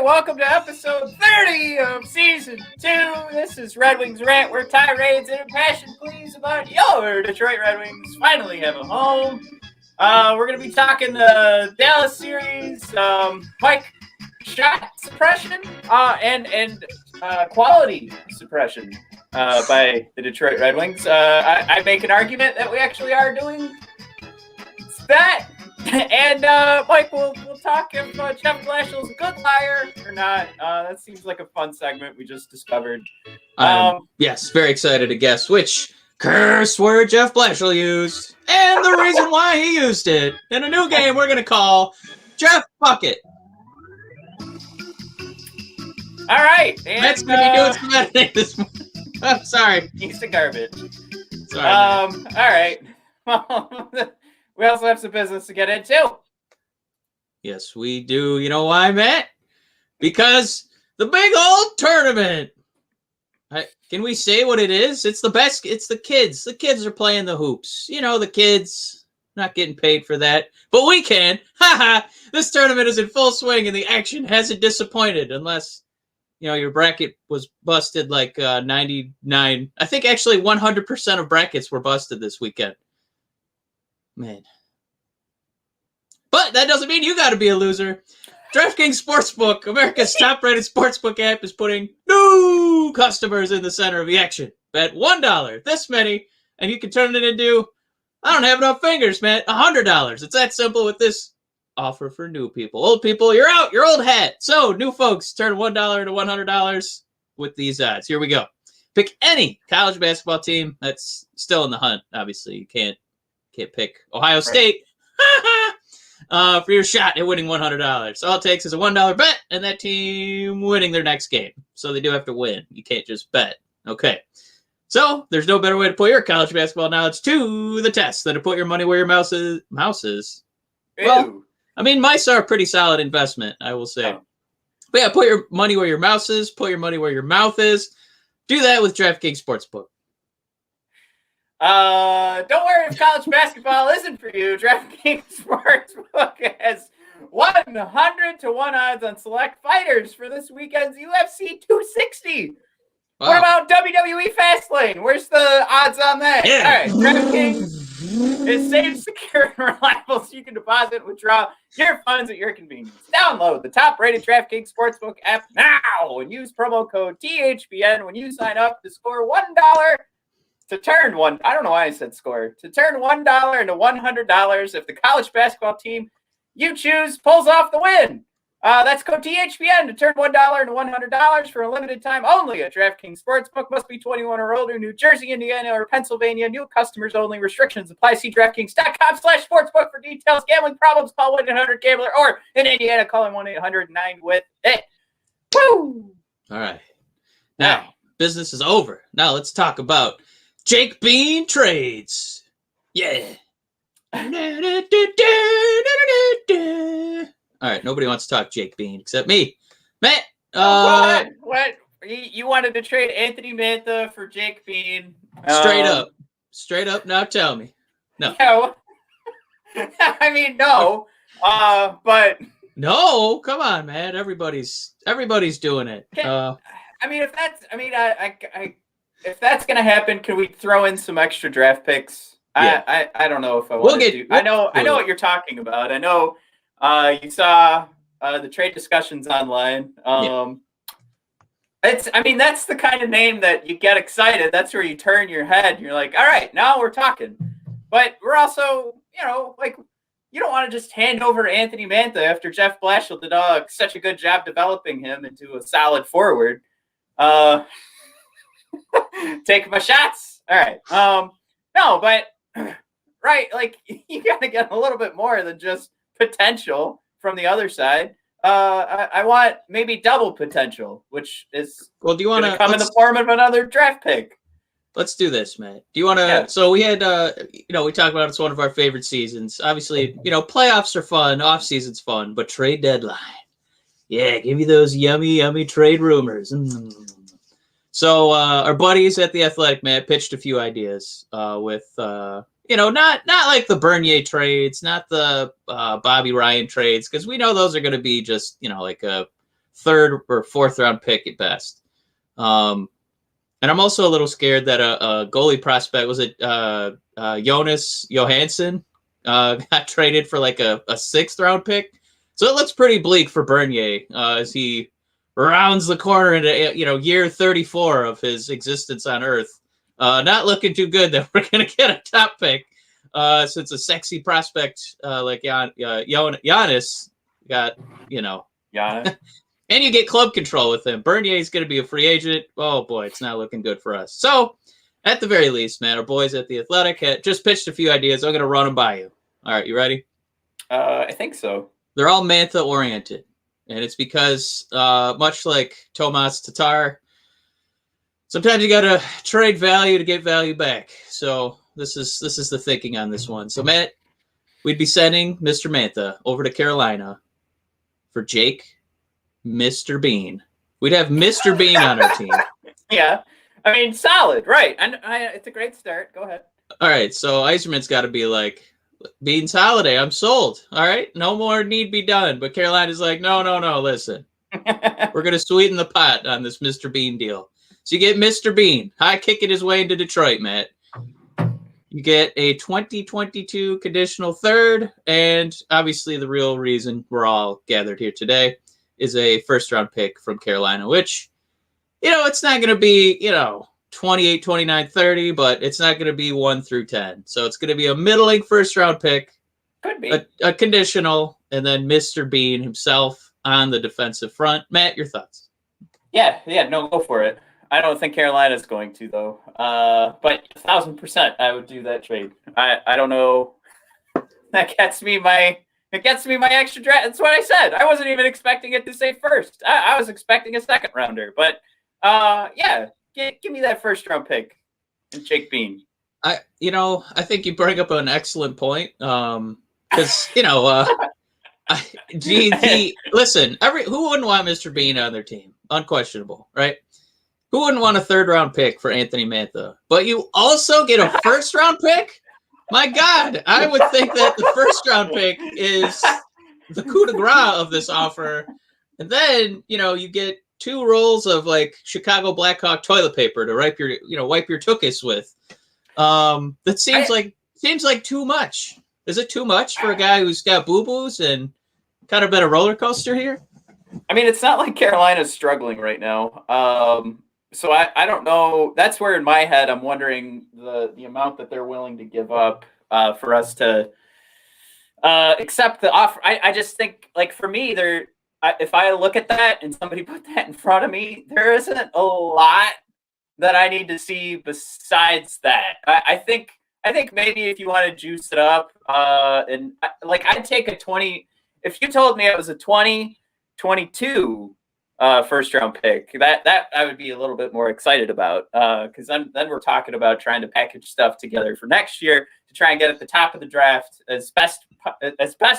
Welcome to episode 30 of season 2. This is Red Wings Rant, where tirades and impassioned pleas about your Detroit Red Wings finally have a home. We're going to be talking the Dallas series, Mike shot suppression, and quality suppression by the Detroit Red Wings. I make an argument that we actually are doing that. And Mike, we'll talk if Jeff Blashill's a good liar or not. That seems like a fun segment we just discovered. Yes, very excited to guess which curse word Jeff Blashill used and the reason why he used it in a new game we're going to call Jeff Bucket. All right. And, that's going to be doing some editing this morning. I'm sorry. Piece of garbage. Sorry, all right. We also have some business to get into. Yes, we do. You know why, Matt? Because the big old tournament. Can we say what it is? It's the best. It's the kids. The kids are playing the hoops. You know, the kids not getting paid for that. But we can. Ha! This tournament is in full swing and the action hasn't disappointed unless, you know, your bracket was busted like 99. I think actually 100% of brackets were busted this weekend. Man. But that doesn't mean you got to be a loser. DraftKings Sportsbook, America's top-rated sportsbook app, is putting new customers in the center of the action. Bet $1, this many, and you can turn it into, I don't have enough fingers, man, $100. It's that simple with this offer for new people. Old people, you're out, your old hat. So, new folks, turn $1 into $100 with these odds. Here we go. Pick any college basketball team that's still in the hunt. Obviously, you can't pick Ohio State for your shot at winning $100. All it takes is a $1 bet and that team winning their next game. So they do have to win. You can't just bet. Okay. So there's no better way to put your college basketball knowledge to the test than to put your money where your mouse is. Mouses? Well, I mean, mice are a pretty solid investment, I will say. Oh. But yeah, put your money where your mouse is. Put your money where your mouth is. Do that with DraftKings Sportsbook. Don't worry if college basketball isn't for you. DraftKings Sportsbook has 100 to 1 odds on select fighters for this weekend's UFC 260. Wow. What about WWE Fastlane? Where's the odds on that? Yeah. All right, DraftKings is safe, secure, and reliable, so you can deposit and withdraw your funds at your convenience. Download the top-rated DraftKings Sportsbook app now and use promo code THPN when you sign up to score $1. To turn one, I don't know why I said score. To turn $1 into $100 if the college basketball team you choose pulls off the win. That's code THPN to turn $1 into $100 for a limited time only at DraftKings Sportsbook. Must be 21 or older. New Jersey, Indiana, or Pennsylvania. New customers only. Restrictions apply. See DraftKings.com/sportsbook for details. Gambling problems? Call 1-800-GAMBLER or in Indiana, call 1-800-9-WITH-IT. Woo! All right. Now, business is over. Now let's talk about Jake Bean trades. Yeah. All right, nobody wants to talk Jake Bean except me. Matt. What? You wanted to trade Anthony Mantha for Jake Bean? Straight up. Now tell me. No. No. I mean, no. But no. Come on, man. Everybody's doing it. If that's gonna happen, can we throw in some extra draft picks? Yeah. I don't know if I want to do. I know what you're talking about. I know you saw the trade discussions online. That's the kind of name that you get excited. That's where you turn your head. And you're like, all right, now we're talking. But we're also, you don't want to just hand over Anthony Mantha after Jeff Blashill did such a good job developing him into a solid forward. Take my shots. All right. No, but right? Like you got to get a little bit more than just potential from the other side. I want maybe double potential, which is do you want to come in the form of another draft pick. Let's do this, Matt. Do you want to? Yeah. So we had, we talked about it's one of our favorite seasons. Obviously, playoffs are fun, off season's fun, but trade deadline, yeah, give me those yummy, yummy trade rumors. So our buddies at the Athletic, Matt, pitched a few ideas with, not like the Bernier trades, not the Bobby Ryan trades, because we know those are going to be just, like a third or fourth round pick at best. And I'm also a little scared that a goalie prospect, was it Jonas Johansson, got traded for like a sixth round pick. So it looks pretty bleak for Bernier as he rounds the corner into year 34 of his existence on Earth. Not looking too good that we're going to get a top pick since a sexy prospect like Giannis got, Giannis. And you get club control with him. Bernier is going to be a free agent. Oh, boy, it's not looking good for us. So, at the very least, man, our boys at the Athletic just pitched a few ideas. I'm going to run them by you. All right, you ready? I think so. They're all Mantha-oriented. And it's because, much like Tomas Tatar, sometimes you got to trade value to get value back. So, this is the thinking on this one. So, Matt, we'd be sending Mr. Mantha over to Carolina for Jake Mr. Bean. We'd have Mr. Bean on our team. Yeah. I mean, solid, right. And it's a great start. Go ahead. All right, so Yzerman's got to be like, Bean's holiday, I'm sold. All right, no more need be done. But Carolina's like, no, listen. We're going to sweeten the pot on this Mr. Bean deal. So you get Mr. Bean, high kicking his way into Detroit, Matt. You get a 2022 conditional third, and obviously the real reason we're all gathered here today is a first-round pick from Carolina, which, it's not going to be, 28, 29, 30, but it's not going to be 1 through 10. So it's going to be a middling first-round pick, could be a conditional, and then Mr. Bean himself on the defensive front. Matt, your thoughts? Yeah, no, go for it. I don't think Carolina's going to, though. But 1,000% I would do that trade. I don't know. That gets me my extra draft. That's what I said. I wasn't even expecting it to say first. I was expecting a second rounder. But yeah, give me that first round pick and Jake Bean. I think you bring up an excellent point. Because listen, who wouldn't want Mr. Bean on their team? Unquestionable, right? Who wouldn't want a third round pick for Anthony Mantha? But you also get a first round pick? My God, I would think that the first round pick is the coup de grace of this offer. And then, you get 2 rolls of like Chicago Blackhawk toilet paper to wipe your tuchus with. That seems like too much. Is it too much for a guy who's got boo-boos and kind of been a roller coaster here? I mean, it's not like Carolina's struggling right now. So I don't know. That's where in my head I'm wondering the amount that they're willing to give up for us to accept the offer. I just think, like, for me, if I look at that and somebody put that in front of me, there isn't a lot that I need to see besides that. I think maybe if you want to juice it up, and like I'd take a 20. If you told me it was a 2022 first round pick, that I would be a little bit more excited about, because then we're talking about trying to package stuff together for next year to try and get at the top of the draft as best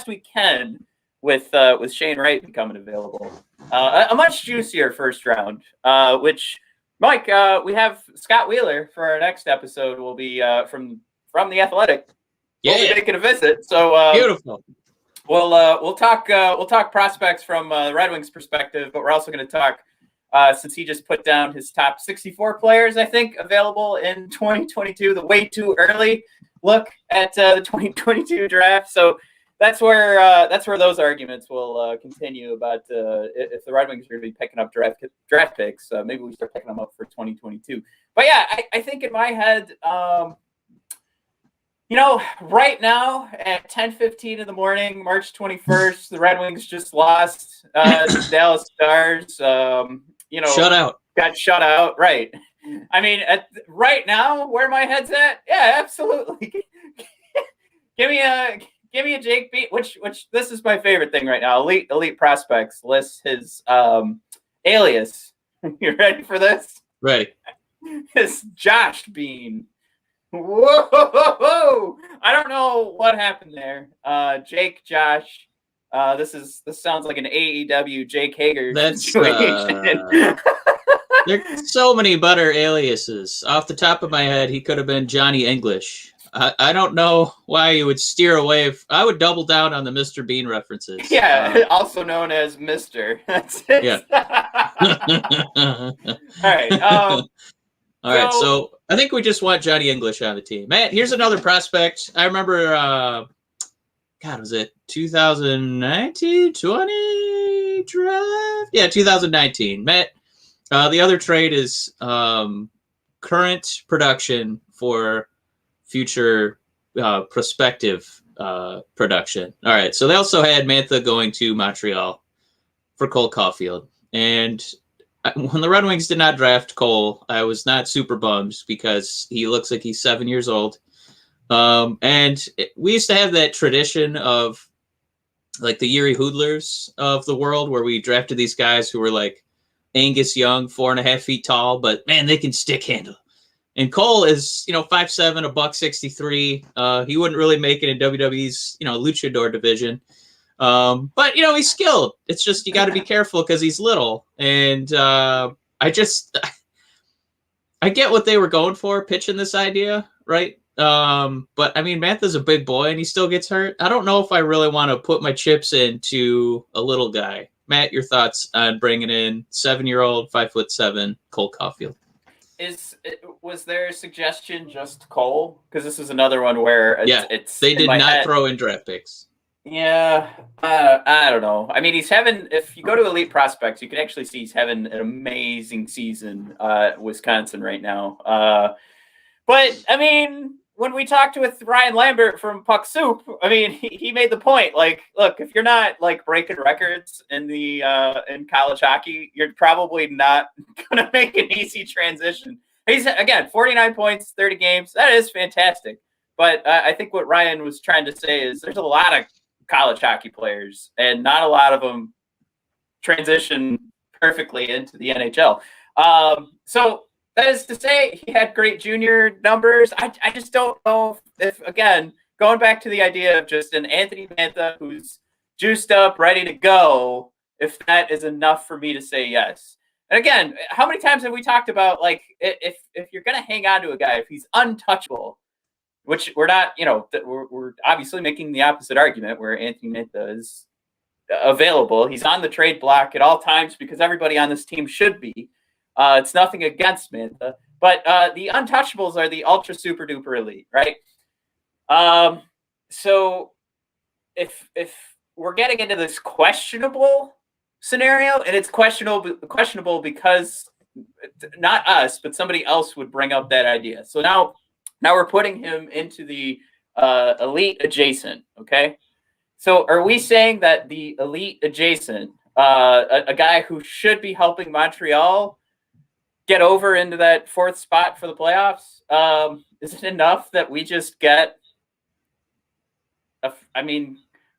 we can with Shane Wright becoming available. A much juicier first round, which Mike, we have Scott Wheeler for our next episode. Will be from the Athletic. Yeah, we'll be making a visit. So beautiful. We'll talk prospects from the Red Wings perspective, but we're also going to talk, since he just put down his top 64 players, I think, available in 2022, the way too early look at the 2022 draft. So that's where those arguments will continue about if the Red Wings are going to be picking up draft picks. Maybe we start picking them up for 2022. But yeah, I think in my head, right now at 10:15 in the morning, March 21st, the Red Wings just lost to the Dallas Stars. Shut out. Got shut out. Right. I mean, right now, where my head's at, yeah, absolutely. Give me a Jake B. Which this is my favorite thing right now. Elite Prospects lists his alias. You ready for this? Ready. It's Josh Bean. Whoa! I don't know what happened there. Jake, Josh. This sounds like an AEW Jake Hager situation. There's so many better aliases. Off the top of my head, he could have been Johnny English. I don't know why you would steer away. I would double down on the Mr. Bean references. Yeah, also known as Mr. That's it. Yeah. All right. All right. So I think we just want Johnny English on the team. Matt, here's another prospect. I remember, God, was it 2019, 20 draft? Yeah, 2019. Matt, the other trade is current production for future prospective production. All right. So they also had Mantha going to Montreal for Cole Caulfield. And when the Red Wings did not draft Cole, I was not super bummed because he looks like he's 7 years old. And we used to have that tradition of like the Yuri Hoodlers of the world where we drafted these guys who were like Angus Young, 4.5 feet tall, but man, they can stick handle. And Cole is, 5'7", $163. He wouldn't really make it in WWE's, luchador division. But he's skilled. It's just, you got to be careful because he's little. And I get what they were going for pitching this idea, right? But I mean, Mantha's a big boy and he still gets hurt. I don't know if I really want to put my chips into a little guy. Matt, your thoughts on bringing in 7-year-old, 5'7" Cole Caulfield? Was there a suggestion just Cole? Because this is another one where they did not throw in draft picks. Yeah, I don't know. I mean, if you go to Elite Prospects, you can actually see he's having an amazing season at Wisconsin right now. But I mean, when we talked with Ryan Lambert from Puck Soup, I mean, he made the point, like, look, if you're not like breaking records in in college hockey, you're probably not going to make an easy transition. He's, again, 49 points, 30 games. That is fantastic. But I think what Ryan was trying to say is there's a lot of college hockey players, and not a lot of them transition perfectly into the NHL. So that is to say, he had great junior numbers. I just don't know if, again, going back to the idea of just an Anthony Mantha who's juiced up, ready to go, if that is enough for me to say yes. And again, how many times have we talked about, like, if you're going to hang on to a guy, if he's untouchable, which we're not, we're obviously making the opposite argument where Anthony Mantha is available. He's on the trade block at all times because everybody on this team should be. It's nothing against Mantha, but the untouchables are the ultra super duper elite, right? So if we're getting into this questionable scenario, and it's questionable because not us, but somebody else would bring up that idea. So now we're putting him into the elite adjacent, okay? So are we saying that the elite adjacent, a guy who should be helping Montreal get over into that fourth spot for the playoffs, is it enough that we just get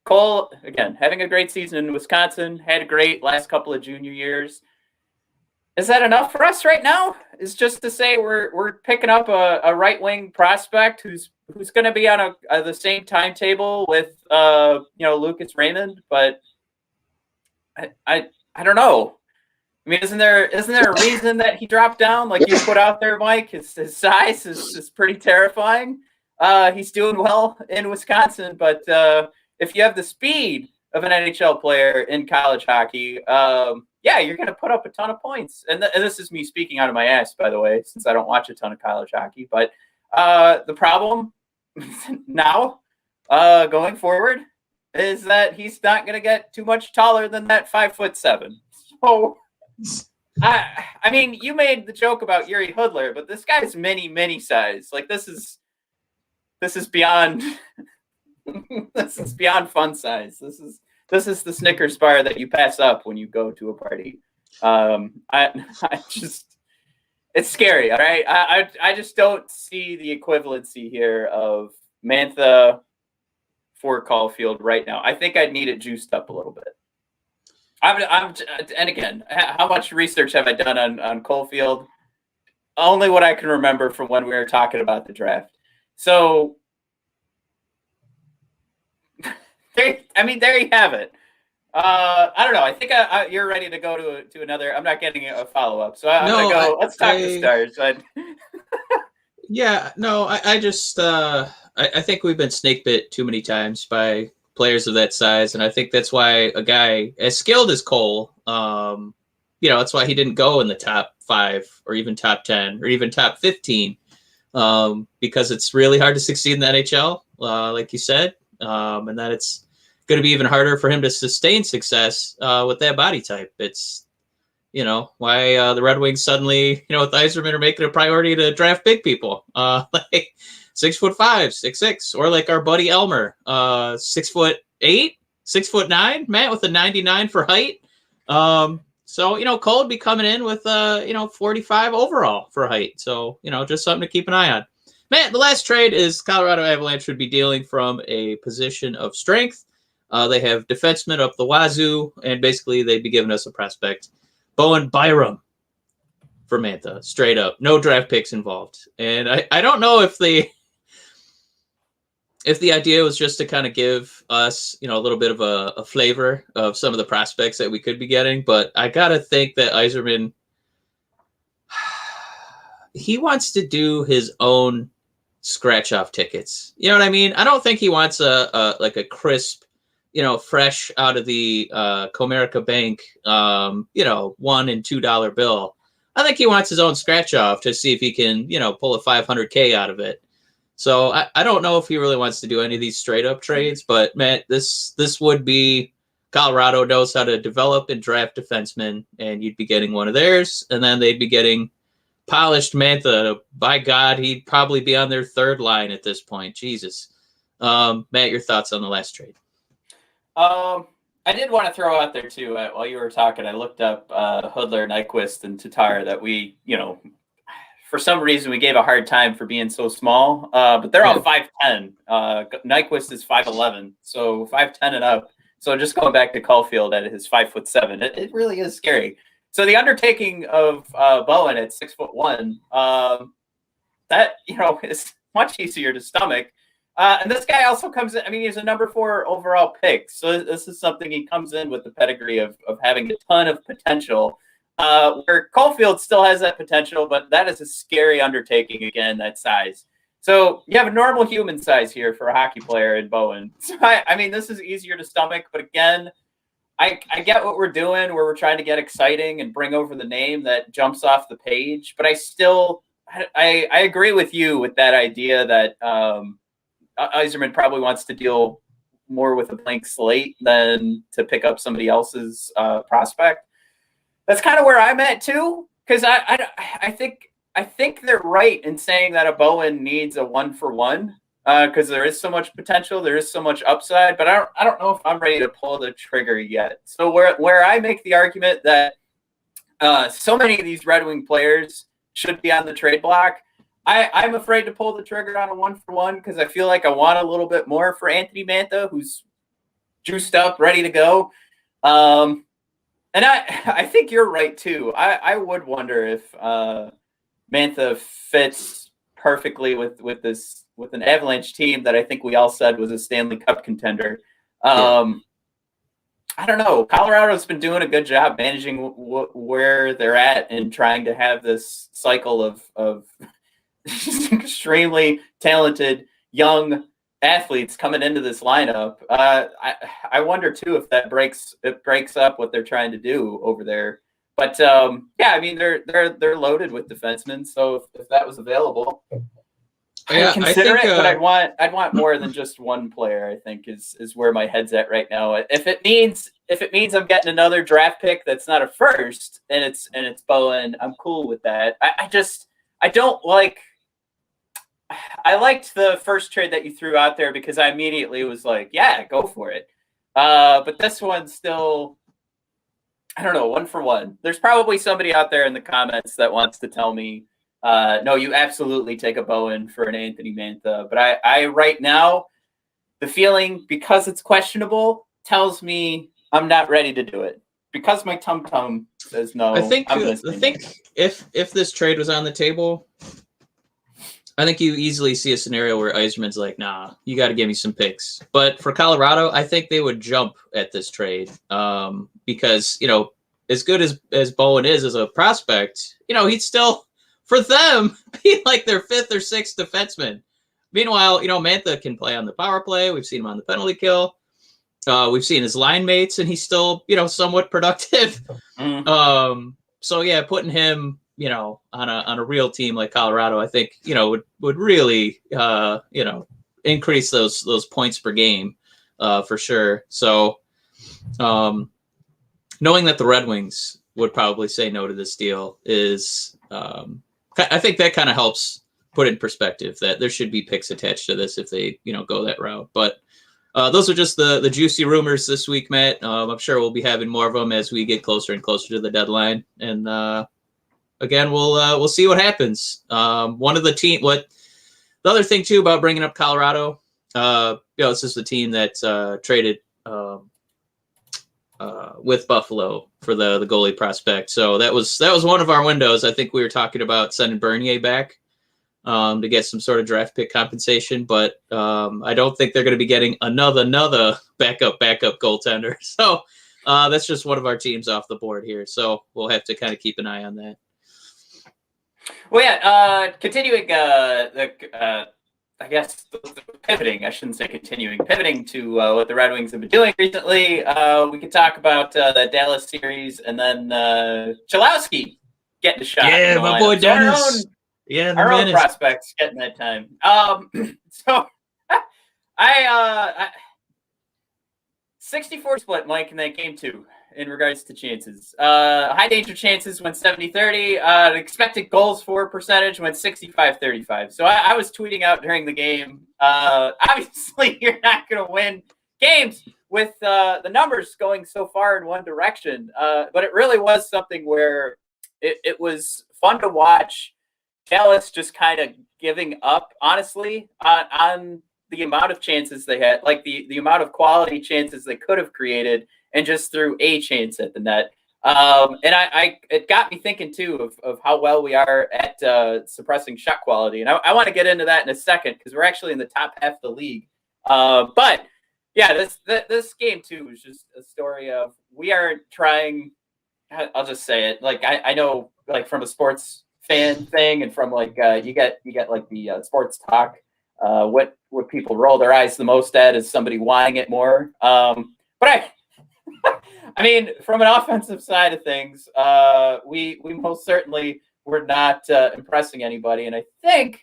Cole, again, having a great season in Wisconsin, had a great last couple of junior years. Is that enough for us right now? Is just to say we're picking up a right wing prospect who's going to be on the same timetable with Lucas Raymond, but I don't know. I mean, isn't there a reason that he dropped down? Like you put out there, Mike, his size is pretty terrifying. He's doing well in Wisconsin, but if you have the speed of an NHL player in college hockey, you're going to put up a ton of points. And this is me speaking out of my ass, by the way, since I don't watch a ton of college hockey. But the problem now, going forward, is that he's not going to get too much taller than that 5'7". So, I mean, you made the joke about Yuri Hoodler, but this guy's mini size. Like this is beyond. This is beyond fun size. This is the Snickers bar that you pass up when you go to a party. It's scary. All right. I just don't see the equivalency here of Mantha for Caulfield right now. I think I'd need it juiced up a little bit. And again, how much research have I done on Caulfield? Only what I can remember from when we were talking about the draft. So, there you have it. I don't know. I think you're ready to go to another. I'm not getting a follow up, so I'm gonna go. Let's talk the Stars. Yeah, no, I just I think we've been snake bit too many times by players of that size, and I think that's why a guy as skilled as Cole, that's why he didn't go in the top 5 or even top 10 or even top 15, because it's really hard to succeed in the NHL, like you said, and that it's going to be even harder for him to sustain success with that body type. It's why the Red Wings suddenly, with Yzerman, are making a priority to draft big people, like 6'5", 6'6", or like our buddy Elmer, 6'8", 6'9", Matt, with a 99 for height. So Cole would be coming in with 45 overall for height. So just something to keep an eye on. Matt, the last trade is Colorado Avalanche would be dealing from a position of strength. They have defensemen up the wazoo, and basically they'd be giving us a prospect. Bowen Byram for Mantha, straight up. No draft picks involved. And I don't know if the idea was just to kind of give us, a little bit of a flavor of some of the prospects that we could be getting. But I got to think that Yzerman, he wants to do his own scratch-off tickets. You know what I mean? I don't think he wants a crisp, fresh out of the Comerica Bank, $1 and $2 bill. I think he wants his own scratch off to see if he can, pull a $500K out of it. So I don't know if he really wants to do any of these straight up trades, but Matt, this would be Colorado knows how to develop and draft defensemen, and you'd be getting one of theirs, and then they'd be getting polished Mantha. By God, he'd probably be on their third line at this point. Jesus. Matt, your thoughts on the last trade? I did want to throw out there too, while you were talking, I looked up Hudler, Nyquist, and Tatar that we, for some reason we gave a hard time for being so small, but they're all 5'10". Nyquist is 5'11", so 5'10" and up. So just going back to Caulfield at his 5'7", it really is scary. So the undertaking of Bowen at 6'1", that is much easier to stomach. And this guy also comes in, he's a number 4 overall pick. So this is something he comes in with the pedigree of having a ton of potential, where Caulfield still has that potential, but that is a scary undertaking, again, that size. So you have a normal human size here for a hockey player in Bowen. So, this is easier to stomach, but again, I get what we're doing, where we're trying to get exciting and bring over the name that jumps off the page, but I agree with you with that idea that Yzerman probably wants to deal more with a blank slate than to pick up somebody else's prospect. That's kind of where I'm at too, because I think they're right in saying that a Bowen needs a 1-for-1, because there is so much potential, there is so much upside, but I don't know if I'm ready to pull the trigger yet. So where I make the argument that so many of these Red Wing players should be on the trade block, I'm afraid to pull the trigger on a 1-for-1 because I feel like I want a little bit more for Anthony Mantha, who's juiced up, ready to go. And I think you're right too. I would wonder if Mantha fits perfectly with an Avalanche team that I think we all said was a Stanley Cup contender. I don't know. Colorado's been doing a good job managing where they're at and trying to have this cycle of extremely talented young athletes coming into this lineup. I wonder too if that breaks up what they're trying to do over there. But they're loaded with defensemen. So if that was available, I'd consider it. But I'd want more than just one player. I think is where my head's at right now. If it means I'm getting another draft pick that's not a first and it's Bowen, I'm cool with that. I liked the first trade that you threw out there because I immediately was like, yeah, go for it. But this one's still, I don't know, 1-for-1. There's probably somebody out there in the comments that wants to tell me, no, you absolutely take a Bowen for an Anthony Mantha. But I right now, the feeling, because it's questionable, tells me I'm not ready to do it. Because my tum-tum says no, I think I'm going to say no. if this trade was on the table, I think you easily see a scenario where Yzerman's like, nah, you got to give me some picks. But for Colorado, I think they would jump at this trade because, as good as Bowen is as a prospect, he'd still, for them, be like their fifth or sixth defenseman. Meanwhile, Mantha can play on the power play. We've seen him on the penalty kill. We've seen his line mates, and he's still, somewhat productive. So, yeah, putting him, on a real team like Colorado, I think, would really, increase those points per game for sure. So, knowing that the Red Wings would probably say no to this deal is, I think that kind of helps put in perspective that there should be picks attached to this if they, go that route. But those are just the juicy rumors this week, Matt. I'm sure we'll be having more of them as we get closer and closer to the deadline. And again, we'll see what happens. The other thing too about bringing up Colorado, this is the team that traded with Buffalo for the goalie prospect. So that was one of our windows. I think we were talking about sending Bernier back to get some sort of draft pick compensation, but I don't think they're going to be getting another backup goaltender. So that's just one of our teams off the board here. So we'll have to kind of keep an eye on that. Well, yeah, continuing I guess pivoting. I shouldn't say continuing. Pivoting to what the Red Wings have been doing recently. We could talk about the Dallas series, and then Chalowski getting a shot. Yeah, my boy Dennis. Our own prospects getting that time. So I 64 split, Mike, in that game too, in regards to chances. High danger chances went 70-30. Expected goals for percentage went 65-35. So I was tweeting out during the game. Obviously, you're not going to win games with the numbers going so far in one direction. But it really was something where it was fun to watch Dallas just kind of giving up, honestly, on the amount of chances they had, like the amount of quality chances they could have created, and just threw a chance at the net. And it got me thinking too of how well we are at suppressing shot quality. And I want to get into that in a second because we're actually in the top half of the league. But yeah, this game too was just a story of we are trying. I'll just say it. Like I know, like from a sports fan thing, and from like you get like the sports talk. What people roll their eyes the most at is somebody wanting it more. But I mean, from an offensive side of things, we most certainly were not impressing anybody. And I think,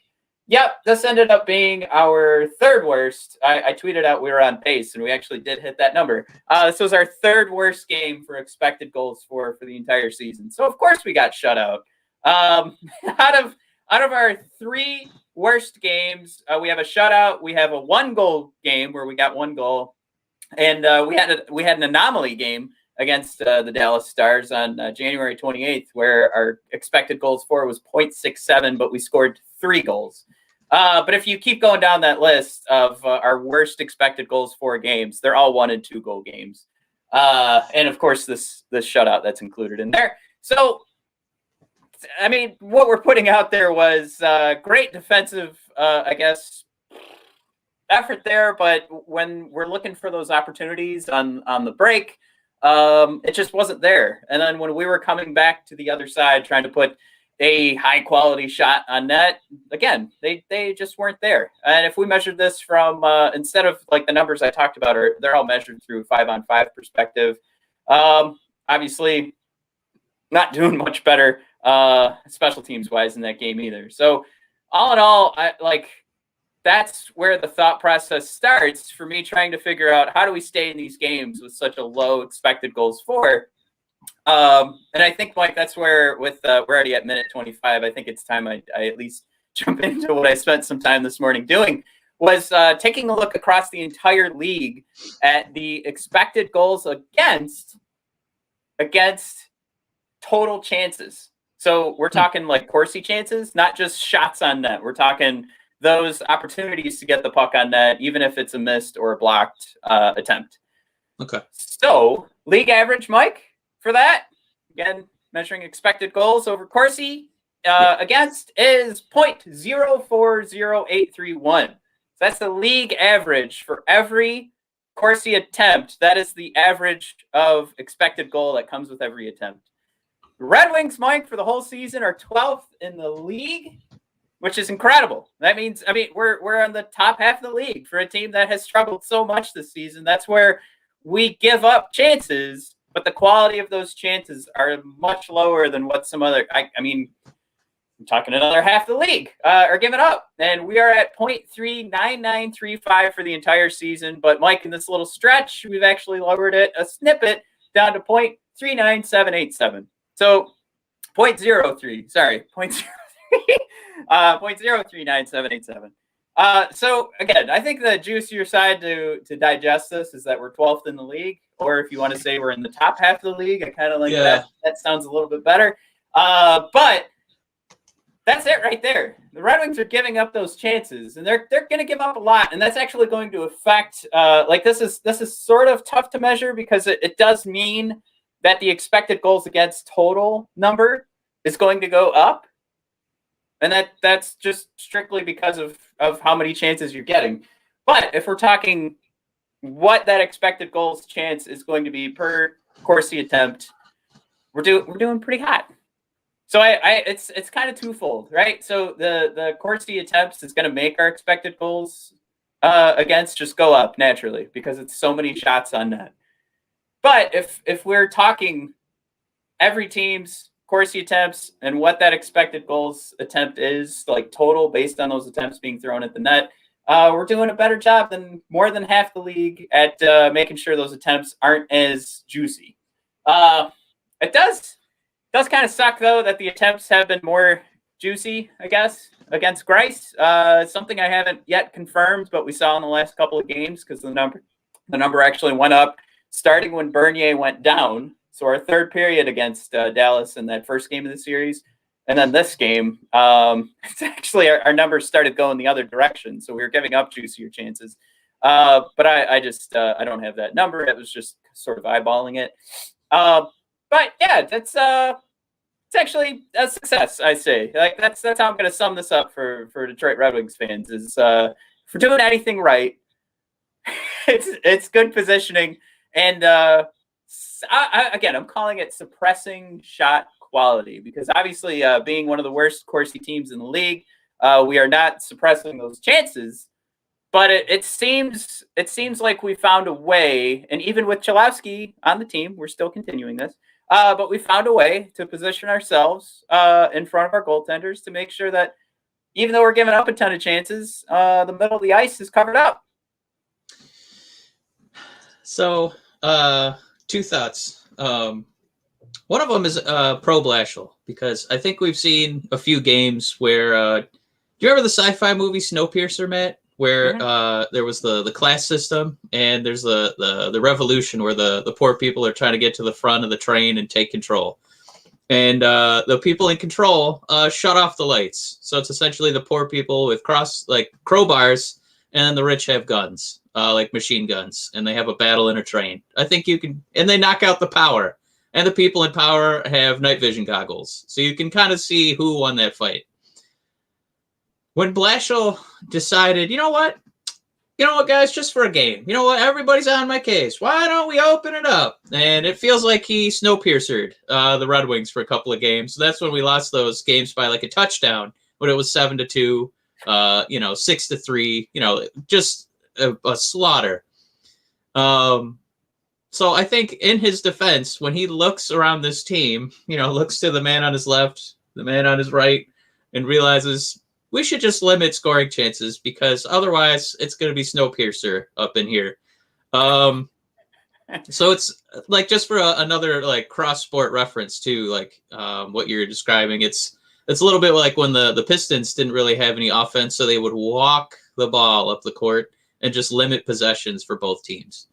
this ended up being our third worst. I tweeted out we were on pace, and we actually did hit that number. This was our third worst game for expected goals for the entire season. So, of course, we got shut out. Out of our three worst games, we have a shutout. We have a 1-goal game where we got 1 goal. And we had an anomaly game against the Dallas Stars on January 28th, where our expected goals for was 0.67, but we scored 3 goals. But if you keep going down that list of our worst expected goals for games, they're all 1 and 2 goal games. And of course, this shutout that's included in there. So, I mean, what we're putting out there was great defensive, I guess, effort there, but when we're looking for those opportunities on the break, it just wasn't there. And then when we were coming back to the other side, trying to put a high quality shot on net, again, they just weren't there. And if we measured this from instead of like the numbers I talked about, they're all measured through 5-on-5 perspective. Obviously, not doing much better special teams wise in that game either. So all in all, that's where the thought process starts for me, trying to figure out how do we stay in these games with such a low expected goals for. And I think, Mike, that's where we're already at minute 25. I think it's time I at least jump into what I spent some time this morning doing, was taking a look across the entire league at the expected goals against total chances. So we're talking like Corsi chances, not just shots on net. We're talking those opportunities to get the puck on net, even if it's a missed or a blocked attempt. Okay. So league average, Mike, for that, again, measuring expected goals over Corsi against is 0.040831. So that's the league average for every Corsi attempt. That is the average of expected goal that comes with every attempt. The Red Wings, Mike, for the whole season are 12th in the league, which is incredible. That means, we're on the top half of the league for a team that has struggled so much this season. That's where we give up chances, but the quality of those chances are much lower than what some other, I'm talking another half of the league are giving up. And we are at 0.39935 for the entire season. But Mike, in this little stretch, we've actually lowered it a snippet down to 0.39787. So 0.0398787. So again, I think the juicier side to digest this is that we're 12th in the league, or if you want to say we're in the top half of the league, I kind of like that. That sounds a little bit better. But that's it right there. The Red Wings are giving up those chances, and they're going to give up a lot, and that's actually going to affect. This is sort of tough to measure because it does mean that the expected goals against total number is going to go up. And that's just strictly because of how many chances you're getting. But if we're talking what that expected goals chance is going to be per Corsi attempt, we're doing pretty hot. So it's kind of twofold, right? So the Corsi attempts is going to make our expected goals against just go up naturally because it's so many shots on net. But if we're talking every team's Corsi attempts and what that expected goals attempt is, like total based on those attempts being thrown at the net, we're doing a better job than more than half the league at making sure those attempts aren't as juicy. It does kind of suck, though, that the attempts have been more juicy, I guess, against Grice. Something I haven't yet confirmed, but we saw in the last couple of games because the number actually went up starting when Bernier went down. So our third period against Dallas in that first game of the series, and then this game, it's actually our numbers started going the other direction. So we were giving up juicier chances. But I just I don't have that number. It was just sort of eyeballing it. But yeah, it's actually a success, I say. Like that's how I'm going to sum this up for Detroit Red Wings fans. Is if we're doing anything right, it's good positioning, and again, I'm calling it suppressing shot quality because obviously, being one of the worst Corsi teams in the league, we are not suppressing those chances. But it seems like we found a way, and even with Chalowski on the team, we're still continuing this. But we found a way to position ourselves in front of our goaltenders to make sure that even though we're giving up a ton of chances, the middle of the ice is covered up. So, two thoughts. One of them is pro Blashill, because I think we've seen a few games where do you remember the sci-fi movie Snowpiercer, Matt, where there was the class system and there's the revolution where the poor people are trying to get to the front of the train and take control, and the people in control shut off the lights. So it's essentially the poor people with crowbars, and the rich have guns. Like machine guns, and they have a battle in a train. I think you can, and they knock out the power, and the people in power have night vision goggles, so you can kind of see who won that fight. When Blashill decided, you know what, guys, just for a game, you know what, everybody's on my case. Why don't we open it up? And it feels like he Snowpiercered the Red Wings for a couple of games. So that's when we lost those games by like a touchdown, when it was 7-2, 6-3, just a slaughter. So I think in his defense, when he looks around this team, looks to the man on his left, the man on his right, and realizes we should just limit scoring chances because otherwise it's going to be Snowpiercer up in here. So it's like, just for another like cross sport reference to like what you're describing, it's a little bit like when the Pistons didn't really have any offense, so they would walk the ball up the court and just limit possessions for both teams.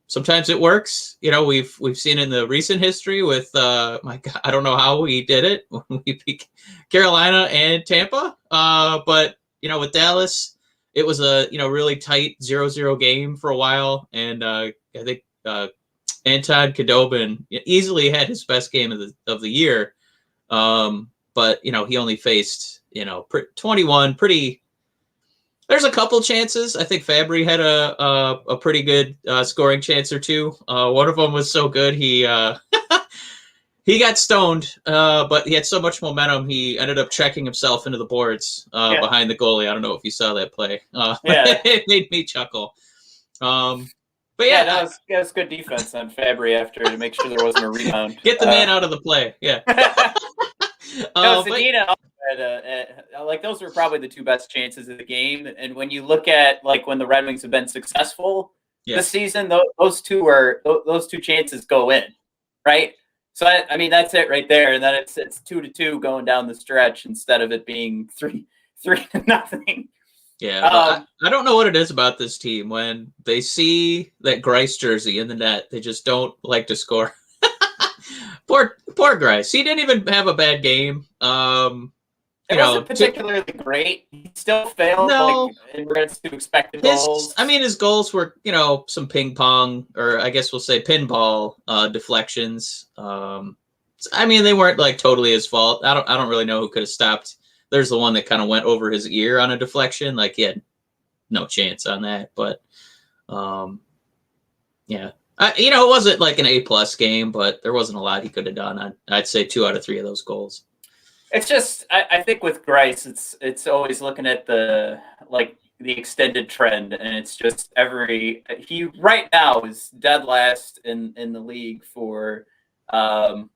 Sometimes it works. We've seen in the recent history with I don't know how we did it when we beat Carolina and Tampa. But with Dallas, it was a really tight 0-0 game for a while, and I think Anton Khudobin easily had his best game of the year. But he only faced 21 pretty. There's a couple chances. I think Fabry had a pretty good scoring chance or two. One of them was so good he he got stoned, but he had so much momentum he ended up checking himself into the boards behind the goalie. I don't know if you saw that play. It made me chuckle. But yeah, that was good defense on Fabry after to make sure there wasn't a rebound. Get the man out of the play. Yeah. Zadina, like those were probably the two best chances of the game. And when you look at like when the Red Wings have been successful this season, those two chances go in, right? So I mean that's it right there, and then it's 2-2 going down the stretch instead of it being 3-0. Yeah, I don't know what it is about this team. When they see that Greiss jersey in the net, they just don't like to score. Poor Greiss. He didn't even have a bad game. It wasn't particularly great. He still failed in regards to expected goals. I mean, his goals were, some ping pong, or I guess we'll say pinball deflections. I mean, they weren't like totally his fault. I don't really know who could have stopped. There's the one that kind of went over his ear on a deflection. Like he had no chance on that. But yeah. It wasn't like an A+ game, but there wasn't a lot he could have done. I'd say 2 out of 3 of those goals. It's just, I think with Greiss, it's always looking at the extended trend, and it's just he right now is dead last in the league for the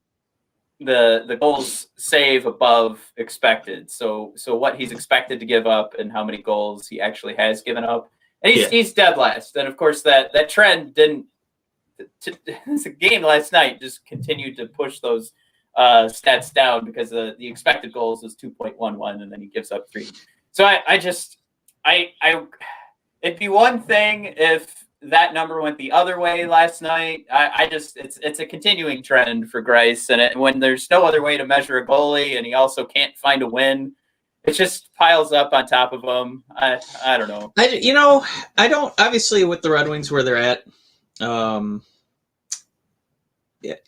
goals save above expected. So what he's expected to give up and how many goals he actually has given up, and he's dead last. And of course that trend didn't. This game last night just continued to push those stats down because the expected goals was 2.11 and then he gives up 3. So it'd be one thing if that number went the other way last night. It's a continuing trend for Greiss, and when there's no other way to measure a goalie and he also can't find a win, it just piles up on top of him. I don't know. I don't, obviously with the Red Wings where they're at,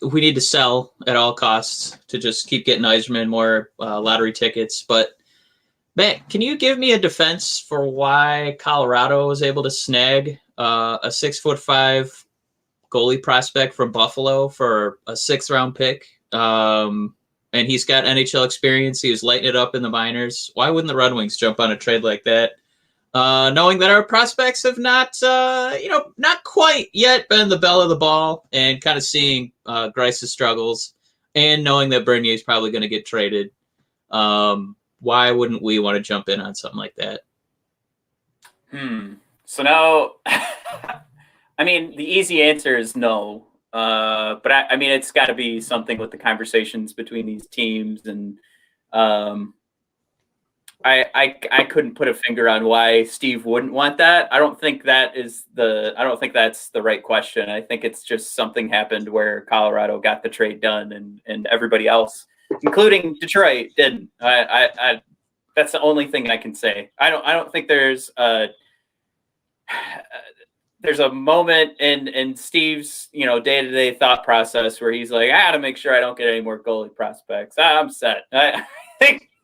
we need to sell at all costs to just keep getting Yzerman more lottery tickets. But Matt, can you give me a defense for why Colorado was able to snag a 6'5" goalie prospect from Buffalo for a 6th round pick? And he's got NHL experience. He was lighting it up in the minors. Why wouldn't the Red Wings jump on a trade like that? Knowing that our prospects have not quite yet been the belle of the ball, and kind of seeing Greiss's struggles, and knowing that Bernier's probably going to get traded, why wouldn't we want to jump in on something like that? So now, I mean, the easy answer is no. But I mean, it's got to be something with the conversations between these teams, and I couldn't put a finger on why Steve wouldn't want that. I don't think that's the right question. I think it's just something happened where Colorado got the trade done and everybody else, including Detroit, didn't. That's the only thing I can say. I don't think there's a moment in Steve's, day-to-day thought process where he's like, I got to make sure I don't get any more goalie prospects. I'm set.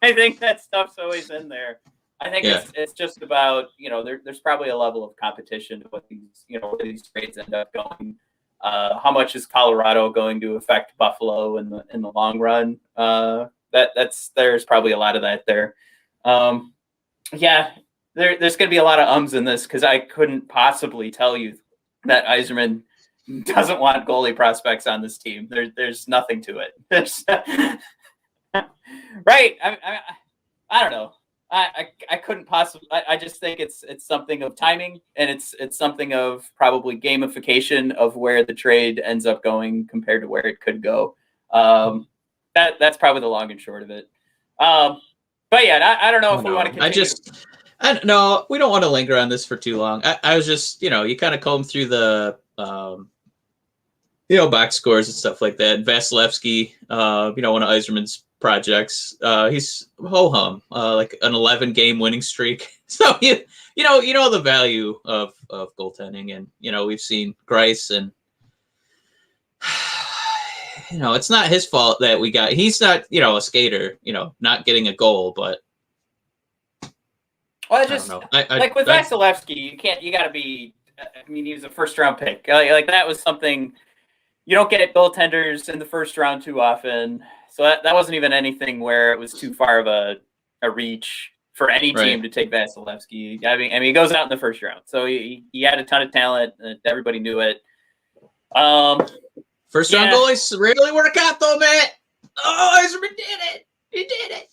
I think that stuff's always in there. I think it's just about, there's probably a level of competition to what where these trades end up going. How much is Colorado going to affect Buffalo in the long run? There's probably a lot of that there. There's going to be a lot of ums in this because I couldn't possibly tell you that Yzerman doesn't want goalie prospects on this team. There's nothing to it. There's right. I don't know. I couldn't possibly. I just think it's something of timing, and it's something of probably gamification of where the trade ends up going compared to where it could go. That's probably the long and short of it. But yeah, I don't know if we want to continue. I don't know. We don't want to linger on this for too long. I was just, you kind of comb through the, box scores and stuff like that. Vasilevsky, one of Yzerman's projects. He's ho-hum, like an 11-game winning streak. So you know the value of goaltending, and we've seen Greiss, and it's not his fault that we got. He's not a skater, not getting a goal, but. Well, like with Vasilevsky, you got to be. I mean, he was a first-round pick. Like that was something you don't get goaltenders in the first round too often. So that wasn't even anything where it was too far of a reach for any team to take Vasilevsky. I mean, he goes out in the first round, so he had a ton of talent. Everybody knew it. First round goalies rarely work out, though, Matt. Oh, Yzerman did it. He did it.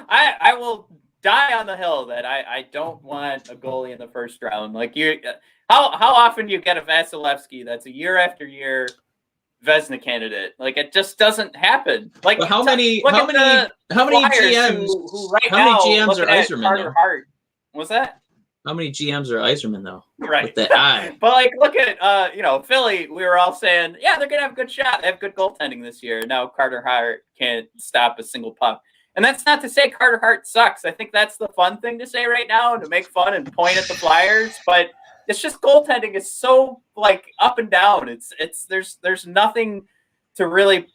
I will die on the hill that I don't want a goalie in the first round. Like how often do you get a Vasilevsky that's a year after year Vezina candidate? Like it just doesn't happen. Like how many GMs who right how many now GMs are Yzerman Carter Hart? What's that? How many GMs are Yzerman though? Right. With that eye. But like look at Philly, we were all saying, yeah, they're gonna have a good shot. They have good goaltending this year. Now Carter Hart can't stop a single puck. And that's not to say Carter Hart sucks. I think that's the fun thing to say right now, to make fun and point at the Flyers. But it's just goaltending is so like up and down. There's nothing to really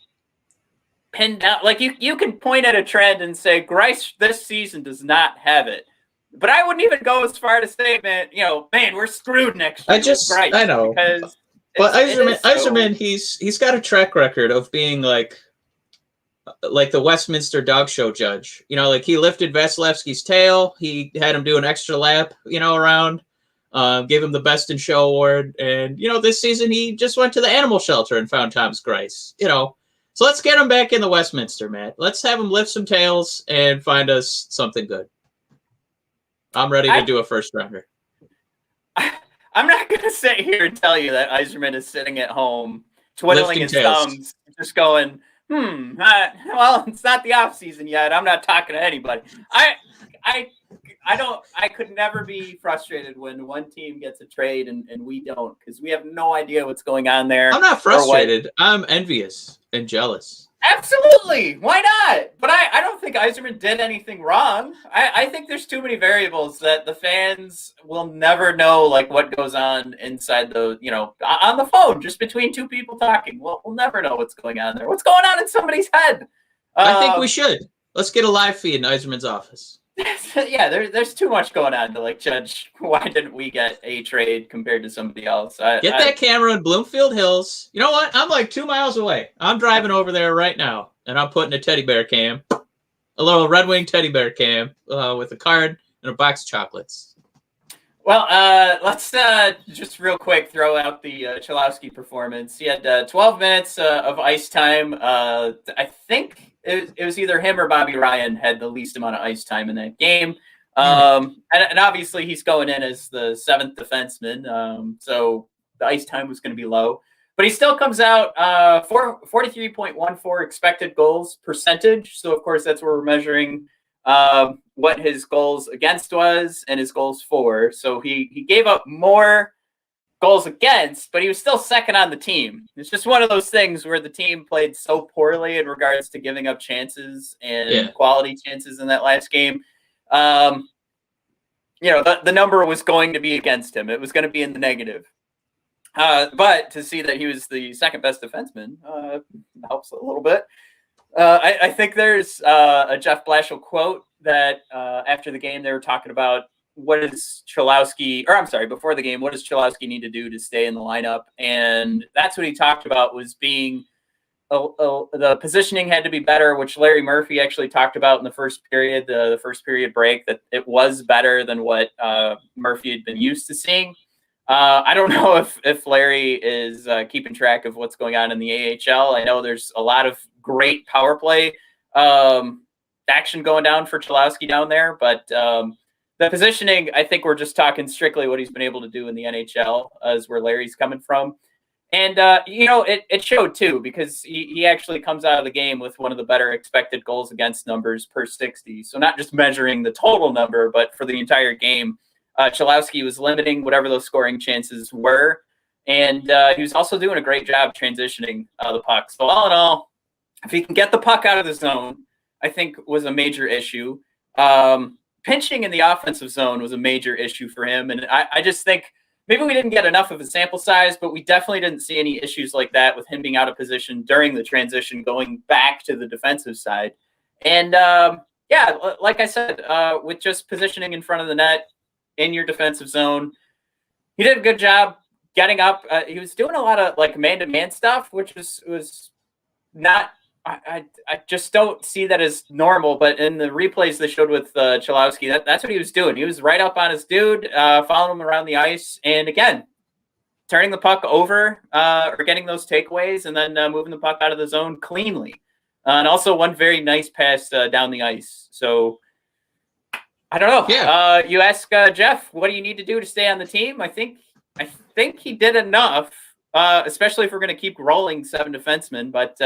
pin down. Like you can point at a trend and say Greiss this season does not have it. But I wouldn't even go as far to say, man, we're screwed next year. I know. But Yzerman, he's got a track record of being like the Westminster dog show judge. Like he lifted Vasilevsky's tail. He had him do an extra lap, around, gave him the Best in Show award. And, this season he just went to the animal shelter and found Thomas Greiss, So let's get him back in the Westminster, Matt. Let's have him lift some tails and find us something good. I'm ready to do a first rounder. I'm not going to sit here and tell you that Yzerman is sitting at home twiddling his thumbs, just going, well, it's not the off season yet. I'm not talking to anybody. I could never be frustrated when one team gets a trade and we don't, because we have no idea what's going on there. I'm not frustrated. I'm envious and jealous. Absolutely. Why not? But I don't think Yzerman did anything wrong. I think there's too many variables that the fans will never know, like what goes on inside the, on the phone, just between two people talking. We'll never know what's going on there. What's going on in somebody's head? I think we should. Let's get a live feed in Yzerman's office. Yeah, there's too much going on to like judge why didn't we get a trade compared to somebody else. Get that camera in Bloomfield Hills. You know what? I'm like 2 miles away. I'm driving over there right now, and I'm putting a teddy bear cam, a little Red Wing teddy bear cam with a card and a box of chocolates. Well, let's just real quick throw out the Cholowski performance. He had 12 minutes of ice time. I think it was either him or Bobby Ryan had the least amount of ice time in that game. And obviously he's going in as the seventh defenseman. So the ice time was going to be low. But he still comes out 43.14 expected goals percentage. So, of course, that's where we're measuring what his goals against was and his goals for. So he gave up more goals against, but he was still second on the team. It's just one of those things where the team played so poorly in regards to giving up chances and quality chances in that last game. The number was going to be against him. It was going to be in the negative. But to see that he was the second best defenseman helps a little bit. I think there's a Jeff Blashill quote that after the game they were talking about before the game, what does Cholowski need to do to stay in the lineup? And that's what he talked about, was being the positioning had to be better, which Larry Murphy actually talked about in the first period, the first period break, that it was better than what Murphy had been used to seeing. I don't know if Larry is keeping track of what's going on in the AHL. I know there's a lot of great power play action going down for Cholowski down there, but the positioning, I think we're just talking strictly what he's been able to do in the NHL is where Larry's coming from. And, it showed too, because he actually comes out of the game with one of the better expected goals against numbers per 60. So not just measuring the total number, but for the entire game, Cholowski was limiting whatever those scoring chances were. And he was also doing a great job transitioning the puck. So all in all, if he can get the puck out of the zone, I think was a major issue. Pinching in the offensive zone was a major issue for him. And I just think maybe we didn't get enough of a sample size, but we definitely didn't see any issues like that with him being out of position during the transition going back to the defensive side. And yeah, like I said, with just positioning in front of the net in your defensive zone, he did a good job getting up. He was doing a lot of like man-to-man stuff, which was not. I just don't see that as normal. But in the replays they showed with Cholowski, that's what he was doing. He was right up on his dude, following him around the ice, and again, turning the puck over or getting those takeaways, and then moving the puck out of the zone cleanly. And also one very nice pass down the ice. So I don't know. Yeah. You ask Jeff, what do you need to do to stay on the team? I think he did enough, especially if we're going to keep rolling 7 defensemen. But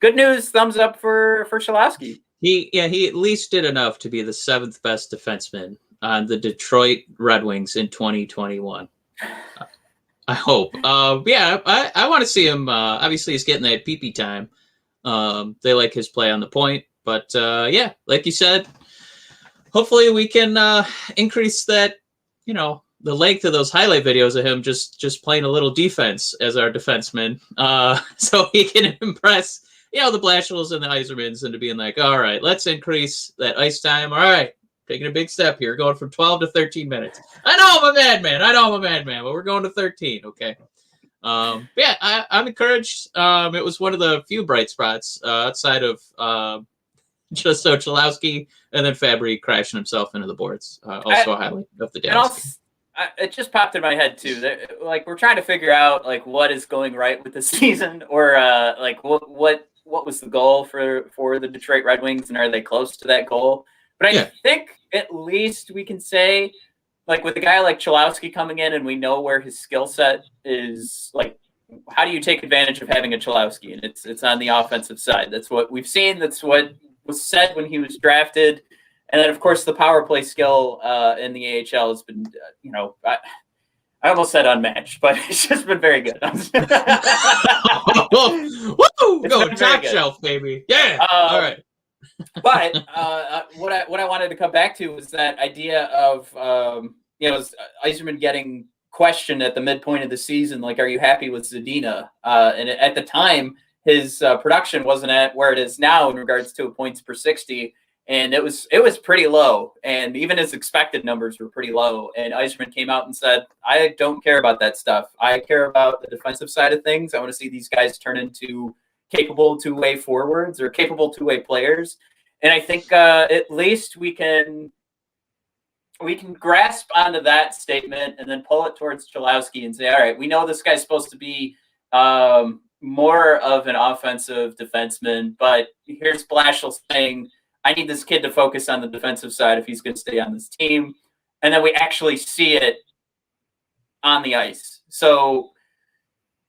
good news, thumbs up for Cholowski. He at least did enough to be the 7th best defenseman on the Detroit Red Wings in 2021. I hope. Yeah, I want to see him. Obviously, he's getting that PP time. They like his play on the point, but yeah, like you said, hopefully we can increase that, the length of those highlight videos of him just playing a little defense as our defenseman, so he can impress, the Blashills and the Yzermans into being like, all right, let's increase that ice time. All right, taking a big step here, going from 12 to 13 minutes. I know I'm a madman, but we're going to 13, okay? Yeah, I'm encouraged. It was one of the few bright spots outside of just Cholowski and then Fabry crashing himself into the boards. Also a highlight of the day. It just popped in my head too. That, like, we're trying to figure out like what is going right with the season, or like what was the goal for the Detroit Red Wings, and are they close to that goal? But I think at least we can say, like, with a guy like Cholowski coming in, and we know where his skill set is, like, how do you take advantage of having a Cholowski? And it's on the offensive side. That's what we've seen. That's what was said when he was drafted. And then, of course, the power play skill in the AHL has been, I almost said unmatched, but it's just been very good. Woo! Go top shelf, baby. Yeah. All right. But what I wanted to come back to was that idea of Yzerman getting questioned at the midpoint of the season, like, are you happy with Zadina? And at the time, his production wasn't at where it is now in regards to points per 60, and it was pretty low, and even his expected numbers were pretty low. And Yzerman came out and said, I don't care about that stuff. I care about the defensive side of things. I want to see these guys turn into capable two-way forwards or capable two-way players. And I think at least we can grasp onto that statement and then pull it towards Cholowski and say, all right, we know this guy's supposed to be more of an offensive defenseman, but here's Blashill saying, I need this kid to focus on the defensive side if he's going to stay on this team. And then we actually see it on the ice. So,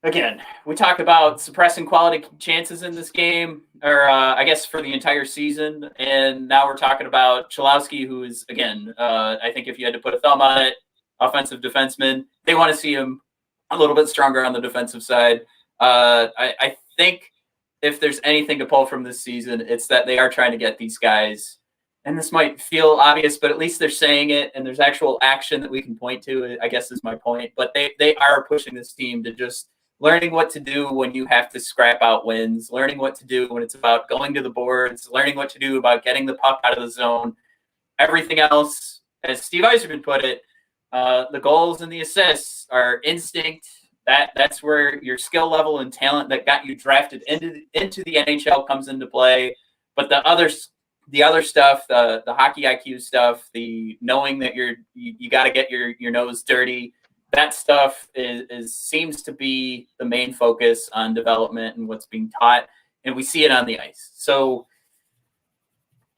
again, we talked about suppressing quality chances in this game, or I guess for the entire season. And now we're talking about Cholowski, who is, again, I think if you had to put a thumb on it, offensive defenseman. They want to see him a little bit stronger on the defensive side. I think if there's anything to pull from this season, it's that they are trying to get these guys, and this might feel obvious, but at least they're saying it, and there's actual action that we can point to, I guess is my point. But they are pushing this team to just learning what to do when you have to scrap out wins, learning what to do when it's about going to the boards, learning what to do about getting the puck out of the zone. Everything else, as Steve Yzerman put it, the goals and the assists are instinct. That's where your skill level and talent that got you drafted into the NHL comes into play. But the other stuff, the hockey IQ stuff, the knowing that you got to get your nose dirty, that stuff seems to be the main focus on development and what's being taught, and we see it on the ice. So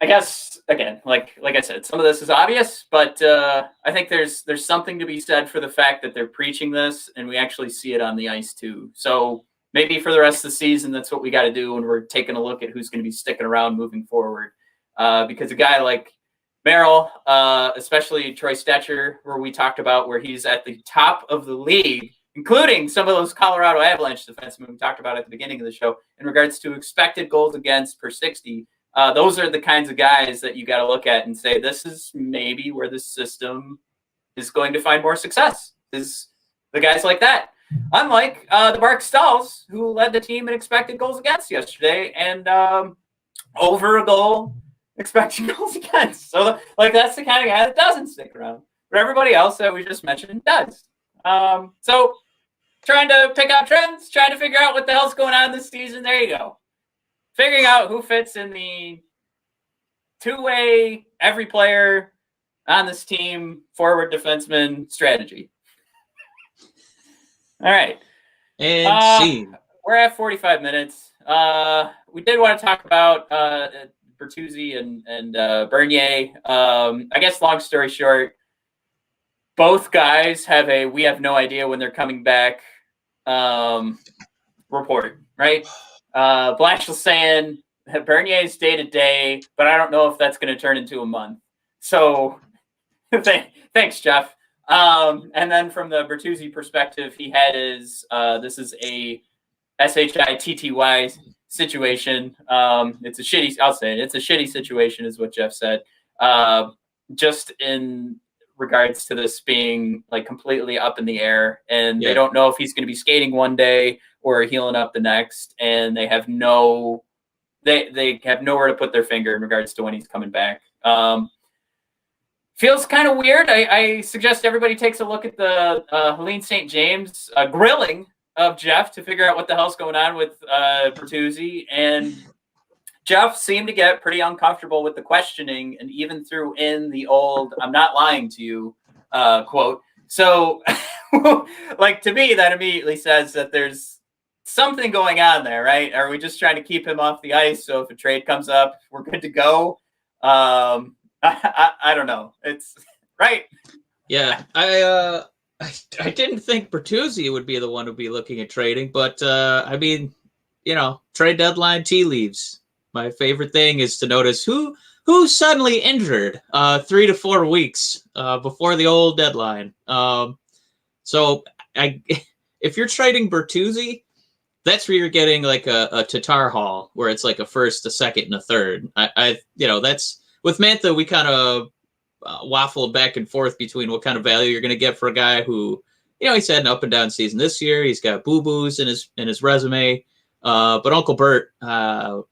I guess, again, like I said, some of this is obvious, but I think there's something to be said for the fact that they're preaching this, and we actually see it on the ice too. So maybe for the rest of the season, that's what we got to do when we're taking a look at who's going to be sticking around moving forward. Because a guy like Merrill, especially Troy Stetcher, where we talked about where he's at the top of the league including some of those Colorado Avalanche defensemen we talked about at the beginning of the show in regards to expected goals against per 60. Those are the kinds of guys that you got to look at and say, this is maybe where the system is going to find more success, is the guys like that. Unlike the Mark Stahls, who led the team in expected goals against yesterday and over a goal expected goals against. So, like, that's the kind of guy that doesn't stick around. But everybody else that we just mentioned does. So, trying to pick out trends, trying to figure out what the hell's going on this season. There you go. Figuring out who fits in the two-way, every player on this team, forward defenseman strategy. All right. And scene. We're at 45 minutes. We did want to talk about Bertuzzi and Bernier. I guess long story short, both guys have a "we have no idea when they're coming back" report, right? Blashill saying Bernier's day to day, but I don't know if that's going to turn into a month. So thanks, Jeff. And then from the Bertuzzi perspective, he had his this is a SHITTY situation. It's a shitty, I'll say it, it's a shitty situation is what Jeff said. Just in regards to this being like completely up in the air, and they don't know if he's going to be skating one day or healing up the next, and they have nowhere to put their finger in regards to when he's coming back. Feels kind of weird. I suggest everybody takes a look at the Helene St. James grilling of Jeff to figure out what the hell's going on with Bertuzzi. And Jeff seemed to get pretty uncomfortable with the questioning and even threw in the old "I'm not lying to you" quote. So, like, to me, that immediately says that there's something going on there, right? Are we just trying to keep him off the ice so if a trade comes up, we're good to go? I don't know. It's right. Yeah, I didn't think Bertuzzi would be the one to be looking at trading, but I mean, trade deadline tea leaves. My favorite thing is to notice who's suddenly injured 3 to 4 weeks before the old deadline. So if you're trading Bertuzzi, that's where you're getting like a Tatar haul where it's like a first, a second, and a third. That's. With Mantha, we kind of waffled back and forth between what kind of value you're going to get for a guy who, he's had an up and down season this year. He's got boo-boos in his resume. But Uncle Bert, I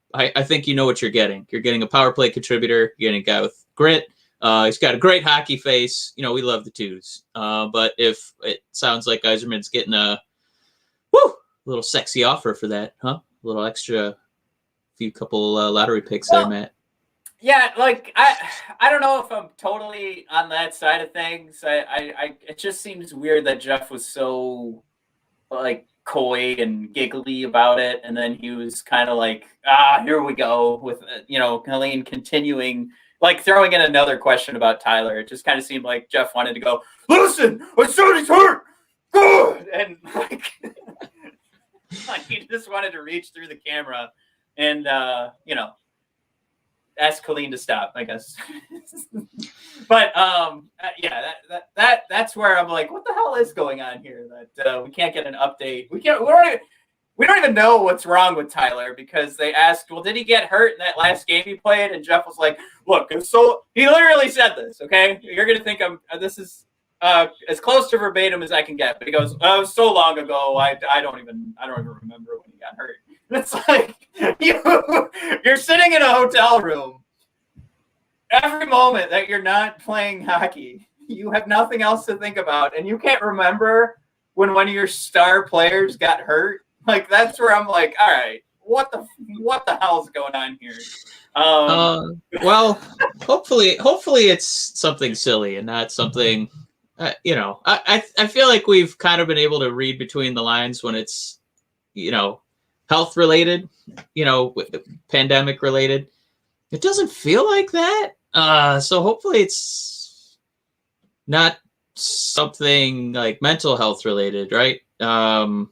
think you know what you're getting. You're getting a power play contributor. You're getting a guy with grit. He's got a great hockey face. We love the twos. But if it sounds like Yzerman's getting a little sexy offer for that, huh? A little extra, couple lottery picks there, Matt. Yeah, like I don't know if I'm totally on that side of things. It just seems weird that Jeff was so like coy and giggly about it, and then he was kind of like, here we go with Helene continuing, like throwing in another question about Tyler. It just kind of seemed like Jeff wanted to go, listen, I said he's hurt, good, and like, like he just wanted to reach through the camera and ask Colleen to stop, I guess. But that's where I'm like, what the hell is going on here? That we can't get an update. We don't even know what's wrong with Tyler, because they asked, well, did he get hurt in that last game he played? And Jeff was like, look, he literally said this. Okay, you're gonna think this is as close to verbatim as I can get, but he goes, "Oh, it was so long ago, I don't even remember when he got hurt." And it's like you're sitting in a hotel room. Every moment that you're not playing hockey, you have nothing else to think about, and you can't remember when one of your star players got hurt. Like, that's where I'm like, all right, what the hell is going on here? Well, hopefully it's something silly and not something. I feel like we've kind of been able to read between the lines when it's, health related, pandemic related. It doesn't feel like that. So hopefully it's not something like mental health related, right? Because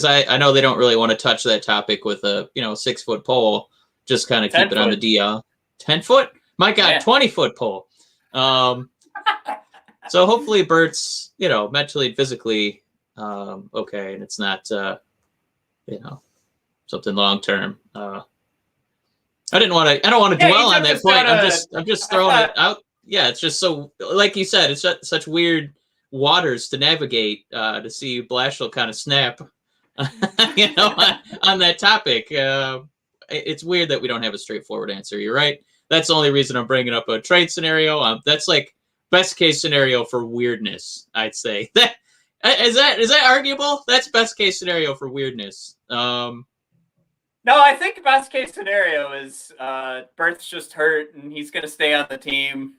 I know they don't really want to touch that topic with a 6-foot pole. Just kind of keep it on the DL. 10 foot? My God, yeah. 20-foot pole. So hopefully Bert's, mentally and physically okay, and it's not, something long term. I don't want to dwell on that point. I'm just throwing it out. Yeah, it's just so, like you said, it's such weird waters to navigate to see Blashill kind of snap, on that topic. It's weird that we don't have a straightforward answer. You're right. That's the only reason I'm bringing up a trade scenario. That's like best case scenario for weirdness, I'd say. That is that arguable? That's best case scenario for weirdness. No, I think best case scenario is Bert's just hurt and he's going to stay on the team.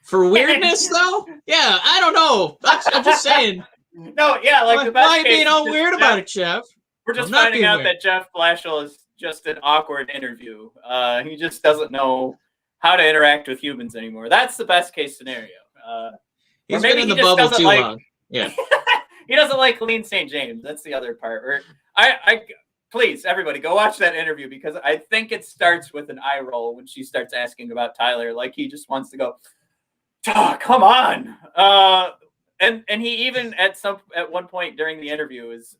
For weirdness, though? Yeah, I don't know. I'm just saying. No, yeah, like the best why case. Why being all weird about it, Jeff? We're just finding out that Jeff Blashill is just an awkward interview. He just doesn't know how to interact with humans anymore. That's the best case scenario. He's been in the bubble too long. Yeah. He doesn't like Colleen St. James. That's the other part. Or please, everybody, go watch that interview because I think it starts with an eye roll when she starts asking about Tyler. Like he just wants to go, oh, come on. And he even at one point during the interview is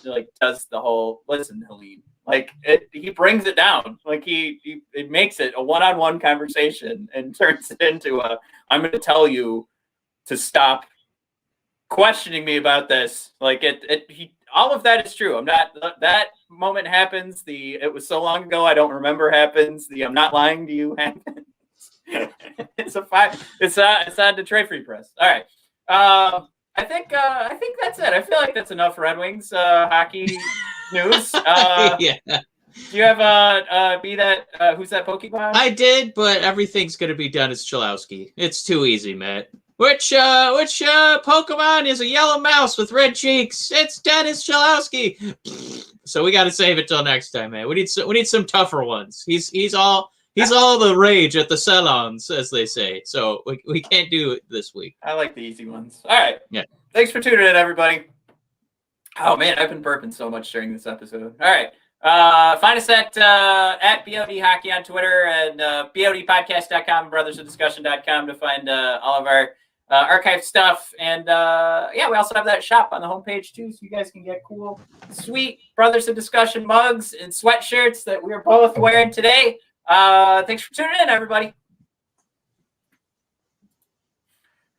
like does the whole listen, Helene. Like he brings it down. Like it makes it a one-on-one conversation and turns it into I'm going to tell you to stop questioning me about this. Like all of that is true. I'm not that moment happens. It was so long ago I don't remember happens. I'm not lying to you happens. It's on Detroit Free Press. All right. I think that's it. I feel like that's enough Red Wings hockey news. Yeah. Do you have who's that Pokemon? I did, but everything's gonna be Dennis Chalowski. It's too easy, Matt. Which Pokemon is a yellow mouse with red cheeks? It's Dennis Chalowski. So we got to save it till next time, man. We need some tougher ones. He's all the rage at the salons, as they say. So we can't do it this week. I like the easy ones. All right. Yeah. Thanks for tuning in, everybody. Oh man, I've been burping so much during this episode. All right. Find us at BOD Hockey on Twitter and BODpodcast.com, brothersofdiscussion.com to find all of our archive stuff. And we also have that shop on the homepage too, so you guys can get cool, sweet Brothers of Discussion mugs and sweatshirts that we're both wearing today. Thanks for tuning in, everybody.